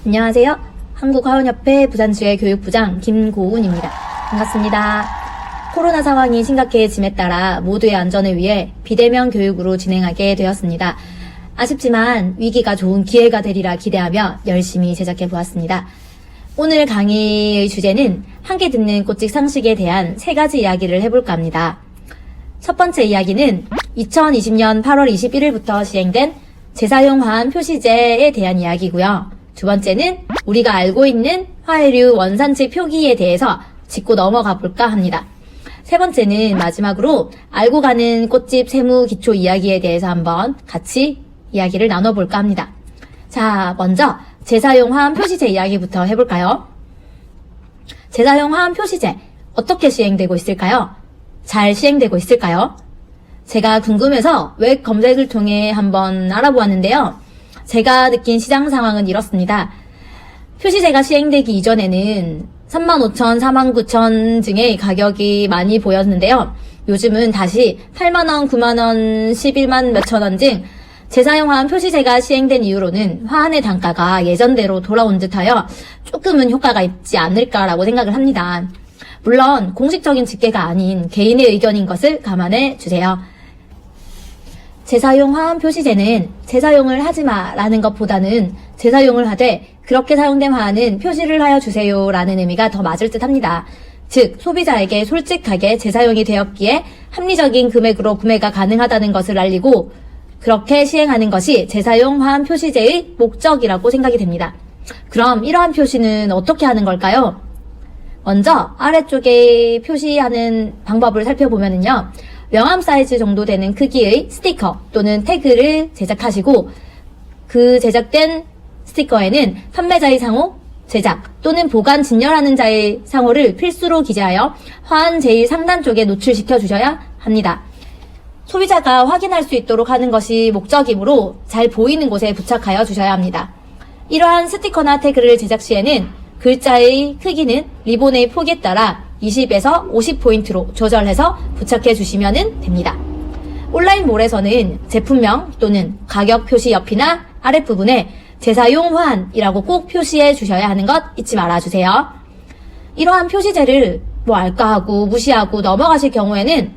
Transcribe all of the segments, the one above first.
안녕하세요. 한국화원협회 부산지회 교육부장 김고은입니다. 반갑습니다. 코로나 상황이 심각해짐에 따라 모두의 안전을 위해 비대면 교육으로 진행하게 되었습니다. 아쉽지만 위기가 좋은 기회가 되리라 기대하며 열심히 제작해 보았습니다. 오늘 강의의 주제는 함께 듣는 꽃집 상식에 대한 3가지 이야기를 해볼까 합니다. 첫 번째 이야기는 2020년 8월 21일부터 시행된 재사용 화한 표시제에 대한 이야기고요. 두 번째는 우리가 알고 있는 화해류 원산지 표기에 대해서 짚고 넘어가 볼까 합니다. 세 번째는 마지막으로 알고 가는 꽃집 세무 기초 이야기에 대해서 한번 같이 이야기를 나눠볼까 합니다. 자, 먼저 재사용 화한 표시제 이야기부터 해볼까요? 재사용 화한 표시제 어떻게 시행되고 있을까요? 잘 시행되고 있을까요? 제가 궁금해서 웹 검색을 통해 한번 알아보았는데요. 제가 느낀 시장 상황은 이렇습니다. 표시제가 시행되기 이전에는 35,000, 49,000 등의 가격이 많이 보였는데요. 요즘은 다시 8만원, 9만원, 11만 몇천원 등 재사용 화한 표시제가 시행된 이후로는 화환의 단가가 예전대로 돌아온 듯하여 조금은 효과가 있지 않을까라고 생각을 합니다. 물론 공식적인 집계가 아닌 개인의 의견인 것을 감안해 주세요. 재사용 화한 표시제는 재사용을 하지마 라는 것보다는 재사용을 하되 그렇게 사용된 화환은 표시를 하여 주세요 라는 의미가 더 맞을 듯 합니다. 즉 소비자에게 솔직하게 재사용이 되었기에 합리적인 금액으로 구매가 가능하다는 것을 알리고 그렇게 시행하는 것이 재사용 화한 표시제의 목적이라고 생각이 됩니다. 그럼 이러한 표시는 어떻게 하는 걸까요? 먼저 아래쪽에 표시하는 방법을 살펴보면요. 명함 사이즈 정도 되는 크기의 스티커 또는 태그를 제작하시고 그 제작된 스티커에는 판매자의 상호, 제작 또는 보관 진열하는 자의 상호를 필수로 기재하여 화한 제일 상단 쪽에 노출시켜 주셔야 합니다. 소비자가 확인할 수 있도록 하는 것이 목적이므로 잘 보이는 곳에 부착하여 주셔야 합니다. 이러한 스티커나 태그를 제작 시에는 글자의 크기는 리본의 폭에 따라 20에서 50포인트로 조절해서 부착해 주시면 됩니다. 온라인몰에서는 제품명 또는 가격 표시 옆이나 아랫부분에 재사용 화한이라고 꼭 표시해 주셔야 하는 것 잊지 말아주세요. 이러한 표시제를 뭐 알까 하고 무시하고 넘어가실 경우에는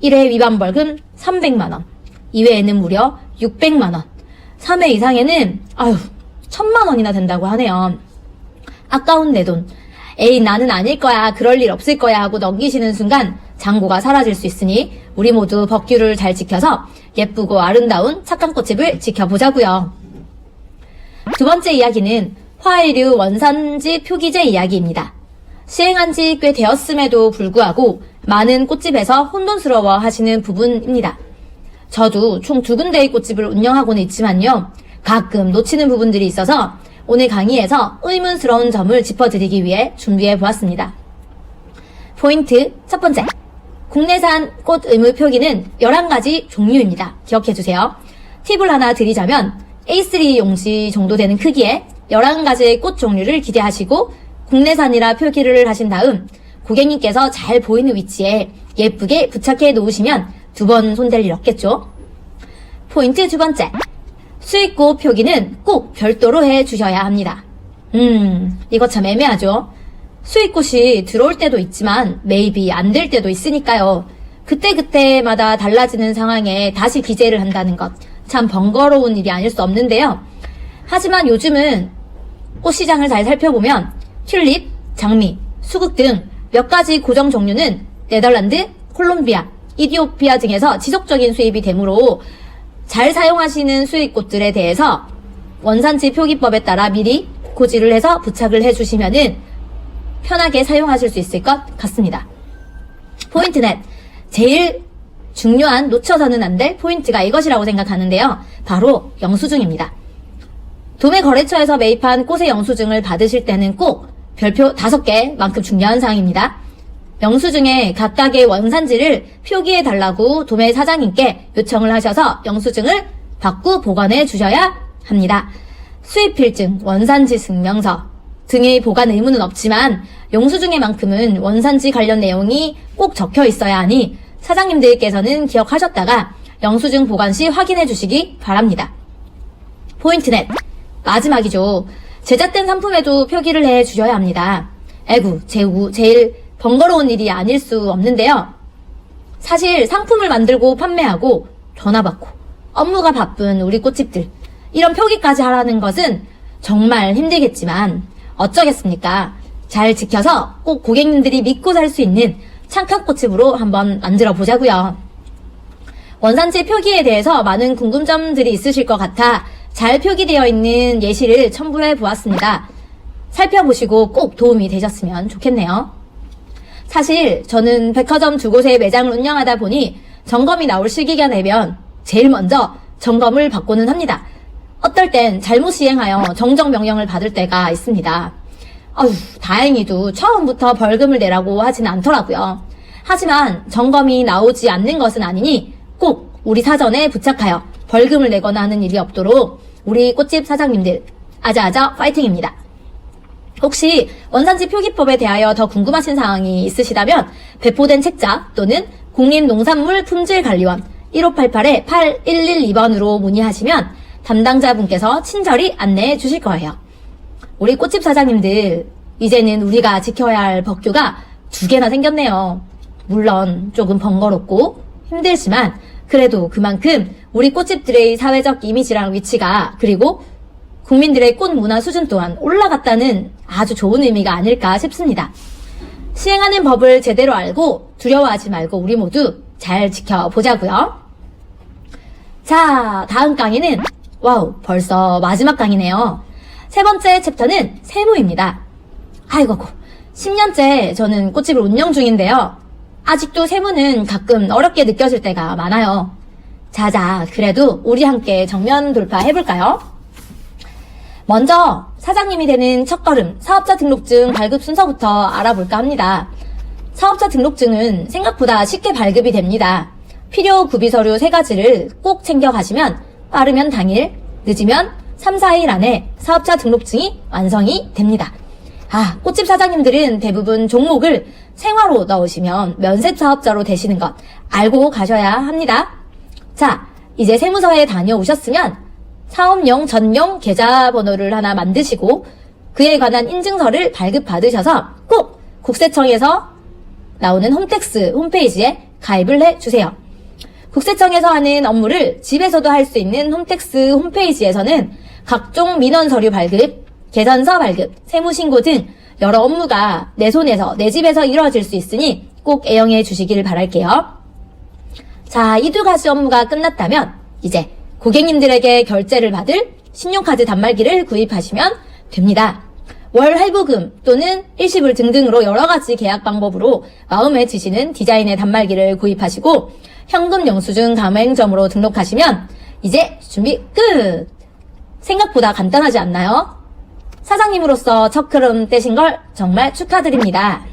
1회 위반 벌금 300만원, 2회에는 무려 600만원, 3회 이상에는 1000만원이나 된다고 하네요. 아까운 내 돈, 에이 나는 아닐 거야, 그럴 일 없을 거야 하고 넘기시는 순간 잔고가 사라질 수 있으니 우리 모두 법규를 잘 지켜서 예쁘고 아름다운 착한 꽃집을 지켜보자고요. 두 번째 이야기는 화해류 원산지 표기제 이야기입니다. 시행한 지 꽤 되었음에도 불구하고 많은 꽃집에서 혼돈스러워 하시는 부분입니다. 저도 총 2군데의 꽃집을 운영하고는 있지만요. 가끔 놓치는 부분들이 있어서 오늘 강의에서 의문스러운 점을 짚어드리기 위해 준비해보았습니다. 포인트 첫 번째, 국내산 꽃 의무 표기는 11가지 종류입니다. 기억해주세요. 팁을 하나 드리자면 A3 용지 정도 되는 크기에 11가지의 꽃 종류를 기대하시고 국내산이라 표기를 하신 다음 고객님께서 잘 보이는 위치에 예쁘게 부착해 놓으시면 2번 손댈 일 없겠죠? 포인트 두 번째, 수입꽃 표기는 꼭 별도로 해 주셔야 합니다. 이거 참 애매하죠? 수입꽃이 들어올 때도 있지만 매입이 안 될 때도 있으니까요. 그때그때마다 달라지는 상황에 다시 기재를 한다는 것 참 번거로운 일이 아닐 수 없는데요. 하지만 요즘은 꽃시장을 잘 살펴보면 튤립, 장미, 수국 등 몇 가지 고정 종류는 네덜란드, 콜롬비아, 이디오피아 등에서 지속적인 수입이 되므로 잘 사용하시는 수입꽃들에 대해서 원산지 표기법에 따라 미리 고지를 해서 부착을 해주시면 편하게 사용하실 수 있을 것 같습니다. 포인트 넷, 제일 중요한 놓쳐서는 안 될 포인트가 이것이라고 생각하는데요. 바로 영수증입니다. 도매거래처에서 매입한 꽃의 영수증을 받으실 때는 꼭 별표 5개만큼 중요한 사항입니다. 영수증에 각각의 원산지를 표기해달라고 도매 사장님께 요청을 하셔서 영수증을 받고 보관해 주셔야 합니다. 수입필증, 원산지 증명서 등의 보관 의무는 없지만 영수증에만큼은 원산지 관련 내용이 꼭 적혀 있어야 하니 사장님들께서는 기억하셨다가 영수증 보관 시 확인해 주시기 바랍니다. 포인트 넷, 마지막이죠. 제작된 상품에도 표기를 해 주셔야 합니다. 에구, 제일 번거로운 일이 아닐 수 없는데요. 사실 상품을 만들고 판매하고 전화 받고 업무가 바쁜 우리 꽃집들, 이런 표기까지 하라는 것은 정말 힘들겠지만 어쩌겠습니까? 잘 지켜서 꼭 고객님들이 믿고 살 수 있는 착한 꽃집으로 한번 만들어 보자고요. 원산지 표기에 대해서 많은 궁금점들이 있으실 것 같아 잘 표기되어 있는 예시를 첨부해 보았습니다. 살펴보시고 꼭 도움이 되셨으면 좋겠네요. 사실 저는 백화점 두 곳의 매장을 운영하다 보니 점검이 나올 시기가 되면 제일 먼저 점검을 받고는 합니다. 어떨 땐 잘못 시행하여 정정 명령을 받을 때가 있습니다. 다행히도 처음부터 벌금을 내라고 하진 않더라고요. 하지만 점검이 나오지 않는 것은 아니니 꼭 우리 사전에 부착하여 벌금을 내거나 하는 일이 없도록 우리 꽃집 사장님들 아자아자 파이팅입니다. 혹시 원산지 표기법에 대하여 더 궁금하신 사항이 있으시다면 배포된 책자 또는 국립농산물품질관리원 1588-8112번으로 문의하시면 담당자분께서 친절히 안내해 주실 거예요. 우리 꽃집 사장님들, 이제는 우리가 지켜야 할 법규가 2개나 생겼네요. 물론 조금 번거롭고 힘들지만 그래도 그만큼 우리 꽃집들의 사회적 이미지랑 위치가, 그리고 국민들의 꽃 문화 수준 또한 올라갔다는 아주 좋은 의미가 아닐까 싶습니다. 시행하는 법을 제대로 알고 두려워하지 말고 우리 모두 잘 지켜보자고요. 자, 다음 강의는 벌써 마지막 강의네요. 3번째 챕터는 세무입니다. 아이고, 10년째 저는 꽃집을 운영 중인데요. 아직도 세무는 가끔 어렵게 느껴질 때가 많아요. 자자, 그래도 우리 함께 정면 돌파해볼까요? 먼저 사장님이 되는 첫걸음, 사업자 등록증 발급 순서부터 알아볼까 합니다. 사업자 등록증은 생각보다 쉽게 발급이 됩니다. 필요 구비 서류 3가지를 꼭 챙겨가시면 빠르면 당일, 늦으면 3, 4일 안에 사업자 등록증이 완성이 됩니다. 꽃집 사장님들은 대부분 종목을 생화로 넣으시면 면세 사업자로 되시는 것 알고 가셔야 합니다. 자, 이제 세무서에 다녀오셨으면 사업용 전용 계좌번호를 하나 만드시고 그에 관한 인증서를 발급받으셔서 꼭 국세청에서 나오는 홈택스 홈페이지에 가입을 해주세요. 국세청에서 하는 업무를 집에서도 할 수 있는 홈택스 홈페이지에서는 각종 민원 서류 발급, 계산서 발급, 세무신고 등 여러 업무가 내 손에서, 내 집에서 이루어질 수 있으니 꼭 애용해 주시길 바랄게요. 자, 이 2가지 업무가 끝났다면 이제 고객님들에게 결제를 받을 신용카드 단말기를 구입하시면 됩니다. 월 할부금 또는 일시불 등등으로 여러가지 계약 방법으로 마음에 드시는 디자인의 단말기를 구입하시고 현금 영수증 가맹점으로 등록하시면 이제 준비 끝! 생각보다 간단하지 않나요? 사장님으로서 첫 걸음 떼신 걸 정말 축하드립니다.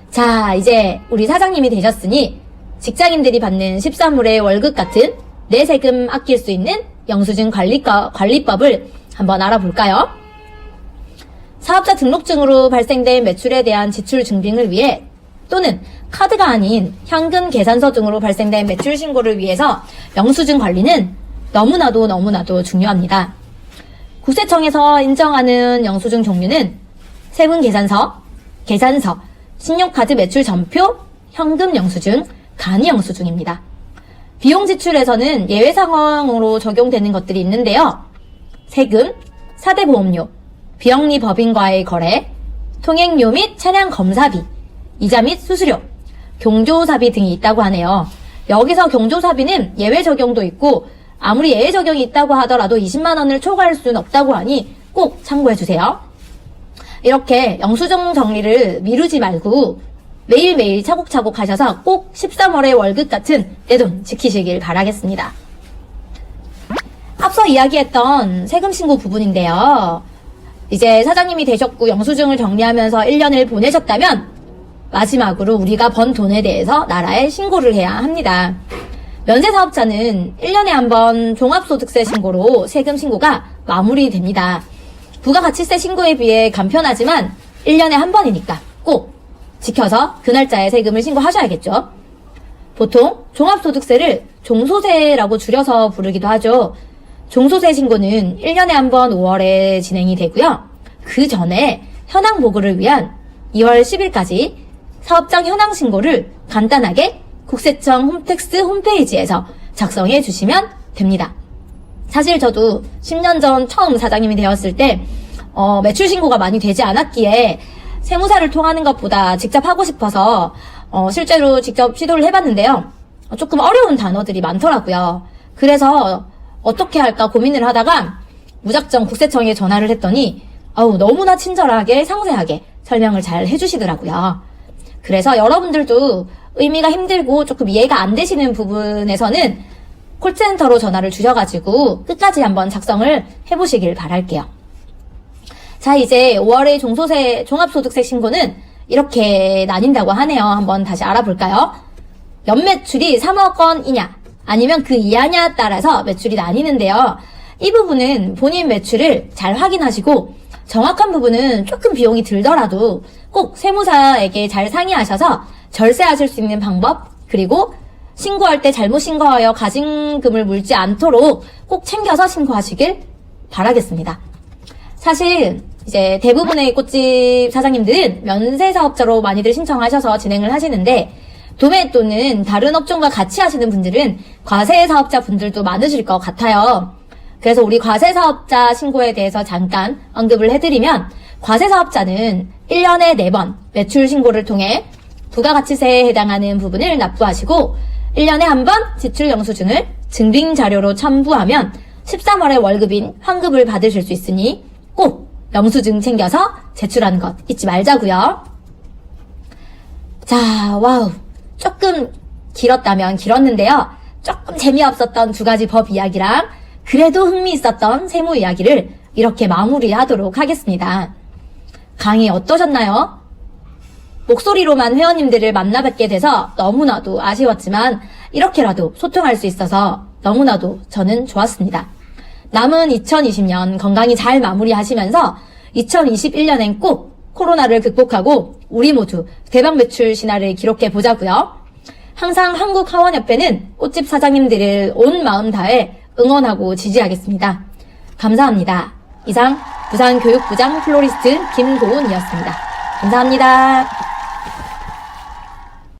자, 이제 우리 사장님이 되셨으니 직장인들이 받는 13월의 월급 같은 내 세금 아낄 수 있는 영수증 관리법을 한번 알아볼까요? 사업자 등록증으로 발생된 매출에 대한 지출 증빙을 위해 또는 카드가 아닌 현금 계산서 등으로 발생된 매출 신고를 위해서 영수증 관리는 너무나도 중요합니다. 국세청에서 인정하는 영수증 종류는 세분계산서, 계산서, 신용카드 매출 전표, 현금 영수증, 간이 영수증입니다. 비용 지출에서는 예외 상황으로 적용되는 것들이 있는데요. 세금, 4대 보험료, 비영리 법인과의 거래, 통행료 및 차량 검사비, 이자 및 수수료, 경조사비 등이 있다고 하네요. 여기서 경조사비는 예외 적용도 있고 아무리 예외 적용이 있다고 하더라도 20만 원을 초과할 수는 없다고 하니 꼭 참고해주세요. 이렇게 영수증 정리를 미루지 말고 매일매일 차곡차곡 하셔서 꼭 13월의 월급 같은 내 돈 지키시길 바라겠습니다. 앞서 이야기했던 세금 신고 부분인데요. 이제 사장님이 되셨고 영수증을 정리하면서 1년을 보내셨다면 마지막으로 우리가 번 돈에 대해서 나라에 신고를 해야 합니다. 면세사업자는 1년에 한 번 종합소득세 신고로 세금 신고가 마무리됩니다. 부가가치세 신고에 비해 간편하지만 1년에 한 번이니까 꼭 지켜서 그 날짜에 세금을 신고하셔야겠죠. 보통 종합소득세를 종소세라고 줄여서 부르기도 하죠. 종소세 신고는 1년에 한 번 5월에 진행이 되고요. 그 전에 현황 보고를 위한 2월 10일까지 사업장 현황 신고를 간단하게 국세청 홈택스 홈페이지에서 작성해 주시면 됩니다. 사실 저도 10년 전 처음 사장님이 되었을 때 매출 신고가 많이 되지 않았기에 세무사를 통하는 것보다 직접 하고 싶어서 실제로 직접 시도를 해봤는데요. 조금 어려운 단어들이 많더라고요. 그래서 어떻게 할까 고민을 하다가 무작정 국세청에 전화를 했더니 너무나 친절하게 상세하게 설명을 잘 해주시더라고요. 그래서 여러분들도 의미가 힘들고 조금 이해가 안 되시는 부분에서는 콜센터로 전화를 주셔가지고 끝까지 한번 작성을 해보시길 바랄게요. 자, 이제 5월의 종소세 종합소득세 신고는 이렇게 나뉜다고 하네요. 한번 다시 알아볼까요? 연매출이 3억 원 이냐 아니면 그 이하냐에 따라서 매출이 나뉘는데요. 이 부분은 본인 매출을 잘 확인하시고 정확한 부분은 조금 비용이 들더라도 꼭 세무사에게 잘 상의하셔서 절세하실 수 있는 방법, 그리고 신고할 때 잘못 신고하여 가징금을 물지 않도록 꼭 챙겨서 신고하시길 바라겠습니다. 사실 이제 대부분의 꽃집 사장님들은 면세사업자로 많이들 신청하셔서 진행을 하시는데, 도매 또는 다른 업종과 같이 하시는 분들은 과세사업자 분들도 많으실 것 같아요. 그래서 우리 과세사업자 신고에 대해서 잠깐 언급을 해드리면, 과세사업자는 1년에 4번 매출 신고를 통해 부가가치세에 해당하는 부분을 납부하시고 1년에 한 번 지출 영수증을 증빙 자료로 첨부하면 13월에 월급인 환급을 받으실 수 있으니 꼭 영수증 챙겨서 제출하는 것 잊지 말자고요. 자, 와우. 조금 길었다면 길었는데요. 조금 재미없었던 2가지 법 이야기랑 그래도 흥미있었던 세무 이야기를 이렇게 마무리하도록 하겠습니다. 강의 어떠셨나요? 목소리로만 회원님들을 만나 뵙게 돼서 너무나도 아쉬웠지만 이렇게라도 소통할 수 있어서 너무나도 저는 좋았습니다. 남은 2020년 건강히 잘 마무리하시면서 2021년엔 꼭 코로나를 극복하고 우리 모두 대박 매출 신화를 기록해 보자고요. 항상 한국하원협회는 꽃집 사장님들을 온 마음 다해 응원하고 지지하겠습니다. 감사합니다. 이상 부산교육부장 플로리스트 김고은이었습니다. 감사합니다.